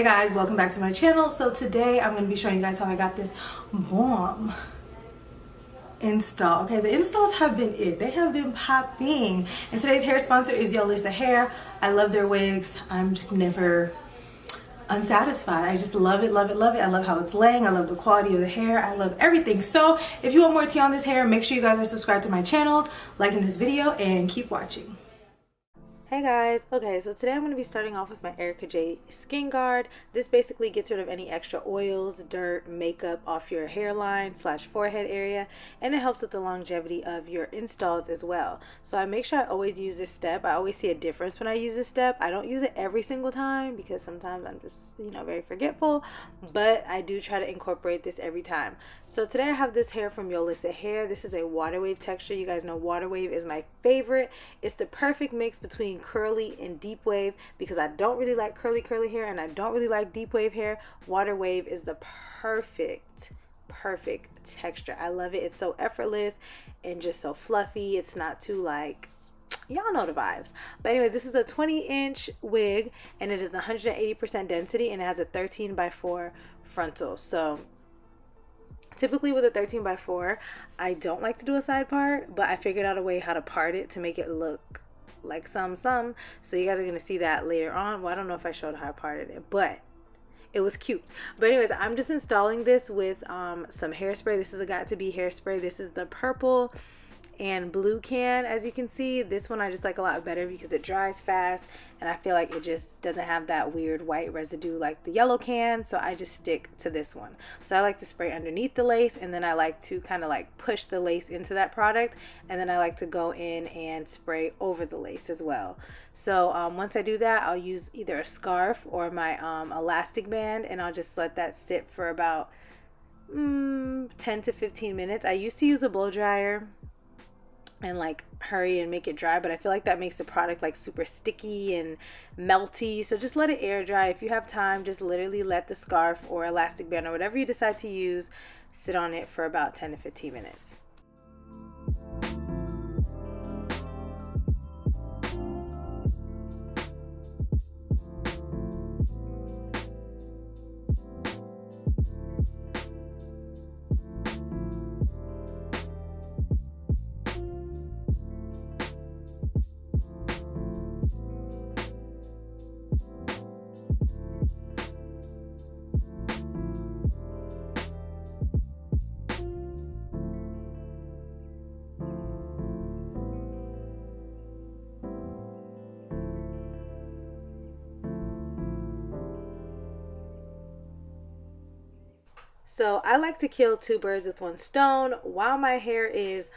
Hey guys, welcome back to my channel. So today I'm going to be showing you guys how I got this bomb install. Okay, the installs have been they have been popping, and today's hair sponsor is Yolissa Hair. I love their wigs. I'm just never unsatisfied. I just love it, love it, love it. I love how it's laying. I love the quality of the hair. I love everything. So if you want more tea on this hair, make sure you guys are subscribed to my channels, liking this video, and keep watching. Hey guys, okay, so today I'm going to be starting off with my Erica J Skin Guard. This basically gets rid of any extra oils, dirt, makeup off your hairline / forehead area, and it helps with the longevity of your installs as well. So I make sure I always use this step. I always see a difference when I use this step. I don't use it every single time because sometimes I'm just, very forgetful, but I do try to incorporate this every time. So today I have this hair from Yolissa Hair. This is a water wave texture. You guys know water wave is my favorite. It's the perfect mix between curly and deep wave because I don't really like curly hair and I don't really like deep wave hair. Water wave is the perfect texture. I love it. It's so effortless and just so fluffy. It's not too y'all know the vibes. But anyways, this is a 20-inch wig and it is 180% density and it has a 13x4 frontal. So typically with a 13x4, I don't like to do a side part, but I figured out a way how to part it to make it look like some. So you guys are going to see that later on. Well, I don't know if I showed how I parted it, but it was cute. But anyways, I'm just installing this with some hairspray. This is a Got To Be hairspray. This is the purple and blue can. As you can see, this one I just like a lot better because it dries fast and I feel like it just doesn't have that weird white residue like the yellow can, so I just stick to this one. So I like to spray underneath the lace and then I like to kind of push the lace into that product, and then I like to go in and spray over the lace as well. So once I do that, I'll use either a scarf or my elastic band, and I'll just let that sit for about 10 to 15 minutes. I used to use a blow dryer and hurry and make it dry, but I feel like that makes the product super sticky and melty. So just let it air dry. If you have time, just literally let the scarf or elastic band or whatever you decide to use sit on it for about 10 to 15 minutes. So I like to kill two birds with one stone. While my hair is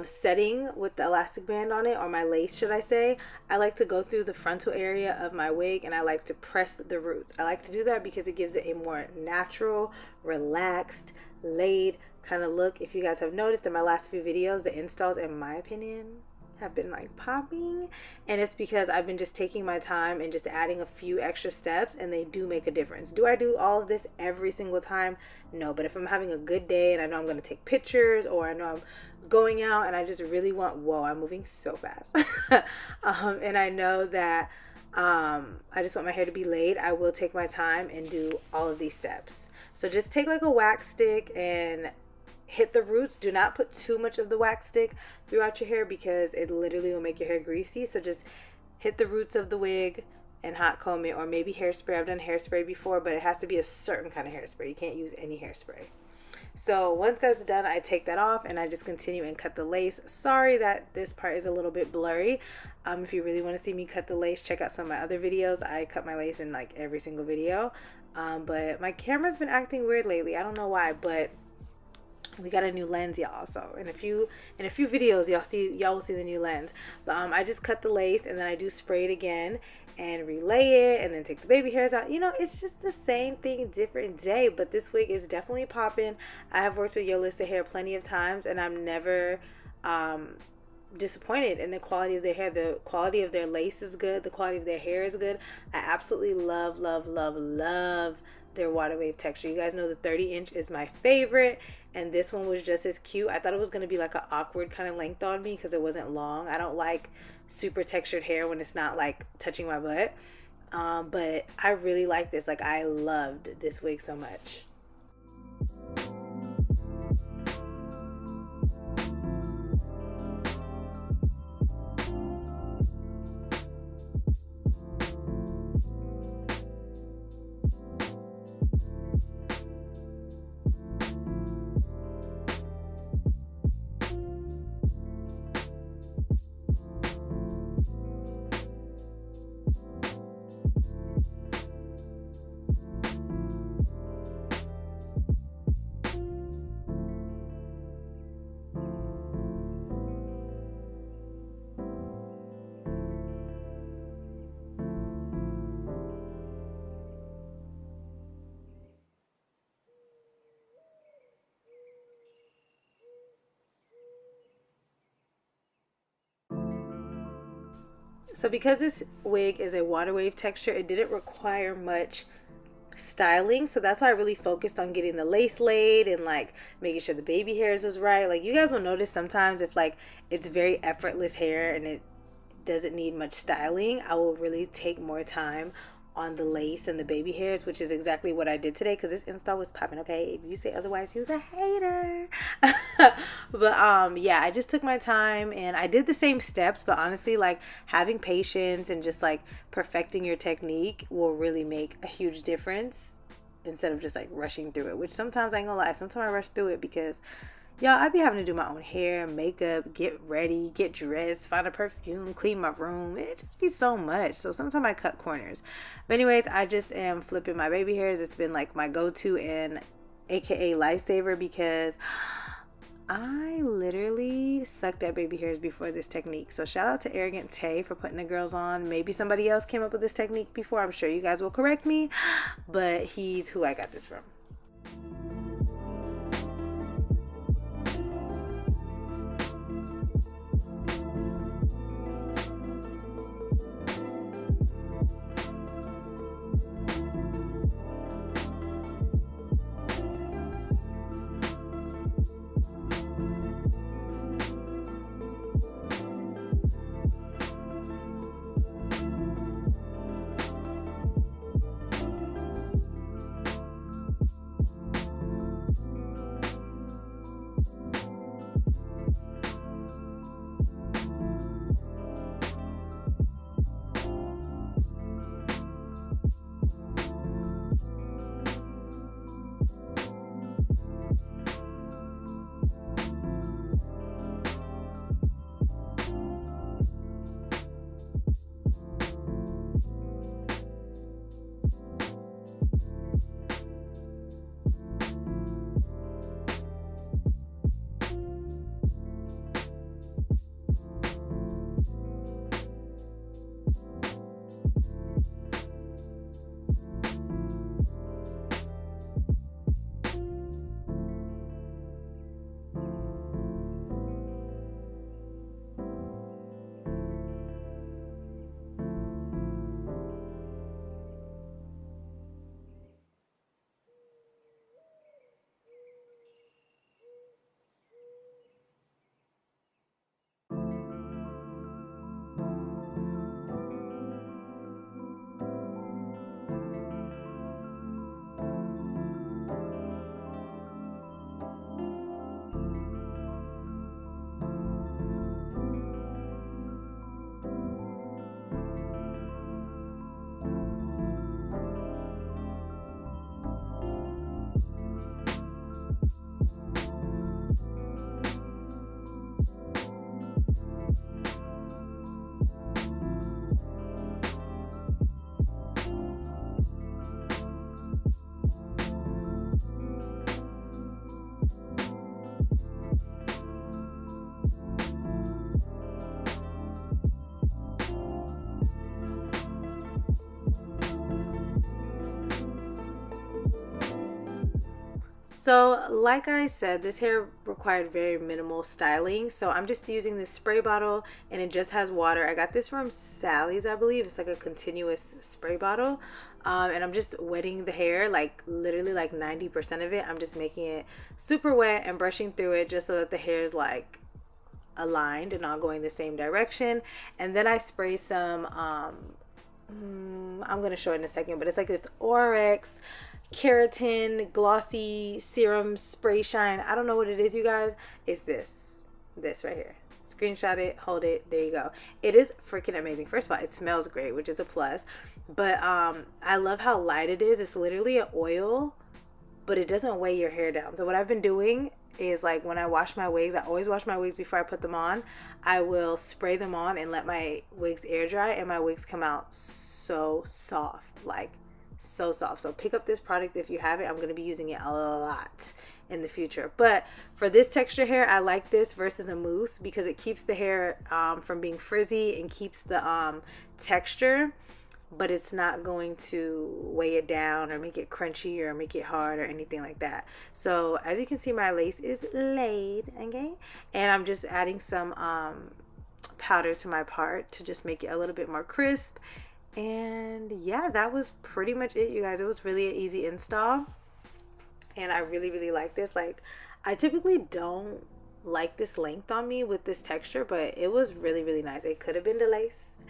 setting with the elastic band on it, or my lace should I say, I like to go through the frontal area of my wig and I like to press the roots. I like to do that because it gives it a more natural, relaxed, laid kind of look. If you guys have noticed in my last few videos, the installs, in my opinion, have been popping, and it's because I've been just taking my time and just adding a few extra steps, and they do make a difference. Do I do all of this every single time? No, but if I'm having a good day and I know I'm going to take pictures, or I know I'm going out and I just really want, whoa, I'm moving so fast and I know that I just want my hair to be laid, I will take my time and do all of these steps. So just take a wax stick and hit the roots. Do not put too much of the wax stick throughout your hair because it literally will make your hair greasy. So just hit the roots of the wig and hot comb it, or maybe hairspray. I've done hairspray before, but it has to be a certain kind of hairspray. You can't use any hairspray. So once that's done, I take that off and I just continue and cut the lace. Sorry that this part is a little bit blurry. If you really want to see me cut the lace, check out some of my other videos. I cut my lace in every single video. But my camera's been acting weird lately. I don't know why, but we got a new lens, y'all. So in a few videos y'all will see the new lens. But I just cut the lace and then I do spray it again and relay it and then take the baby hairs out. It's just the same thing, different day, but this wig is definitely popping. I have worked with Yolissa Hair plenty of times and I'm never disappointed in the quality of their hair. The quality of their lace is good, the quality of their hair is good. I absolutely love their water wave texture. You guys know the 30-inch is my favorite, and this one was just as cute. I thought it was going to be an awkward kind of length on me because it wasn't long. I don't like super textured hair when it's not touching my butt. But I really like this. Like, I loved this wig so much. So because this wig is a water wave texture, it didn't require much styling, so that's why I really focused on getting the lace laid and like making sure the baby hairs was right. Like, you guys will notice sometimes if like it's very effortless hair and it doesn't need much styling, I will really take more time on the lace and the baby hairs, which is exactly what I did today, because this install was popping. Okay, if you say otherwise, you's a hater. But yeah, I just took my time and I did the same steps, but honestly, like, having patience and just like perfecting your technique will really make a huge difference, instead of just like rushing through it, which sometimes, I ain't gonna lie, sometimes I rush through it because y'all, I be having to do my own hair, makeup, get ready, get dressed, find a perfume, clean my room. It just be so much. So sometimes I cut corners. But anyways, I just am flipping my baby hairs. It's been like my go-to and aka lifesaver, because I literally sucked at baby hairs before this technique. So shout out to Arrogant Tay for putting the girls on. Maybe somebody else came up with this technique before. I'm sure you guys will correct me, but he's who I got this from. So like I said, this hair required very minimal styling. So I'm just using this spray bottle and it just has water. I got this from Sally's, I believe. It's like a continuous spray bottle. And I'm just wetting the hair, like literally like 90% of it. I'm just making it super wet and brushing through it just so that the hair is like aligned and all going the same direction. And then I spray some I'm gonna show it in a second, but it's like this Orex keratin glossy serum spray shine. I don't know what it is, you guys. It's this right here. Screenshot it, hold it, there you go. It is freaking amazing. First of all, it smells great, which is a plus, but I love how light it is. It's literally an oil, but it doesn't weigh your hair down. So what I've been doing is, like, when I wash my wigs, I always wash my wigs before I put them on. I will spray them on and let my wigs air dry, and my wigs come out so soft, like so soft. So pick up this product if you have it. I'm going to be using it a lot in the future, but for this texture hair, I like this versus a mousse because it keeps the hair from being frizzy and keeps the texture, but it's not going to weigh it down or make it crunchy or make it hard or anything like that. So as you can see, my lace is laid, okay, and I'm just adding some powder to my part to just make it a little bit more crisp. And yeah, that was pretty much it, you guys. It was really an easy install, and I really like this. Like, I typically don't like this length on me with this texture, but it was really nice. It could have been the lace,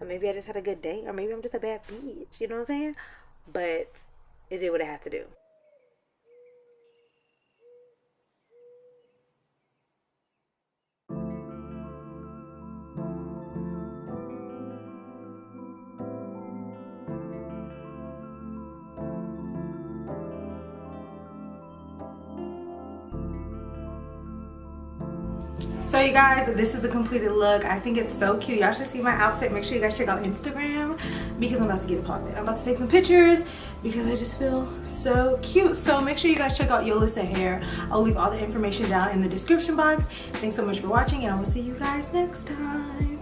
or maybe I just had a good day, or maybe I'm just a bad bitch, you know what I'm saying? But it did what it had to do. So you guys, this is the completed look. I think it's so cute. Y'all should see my outfit. Make sure you guys check out Instagram because I'm about to get it popping. I'm about to take some pictures because I just feel so cute. So make sure you guys check out Yolissa Hair. I'll leave all the information down in the description box. Thanks so much for watching, and I will see you guys next time.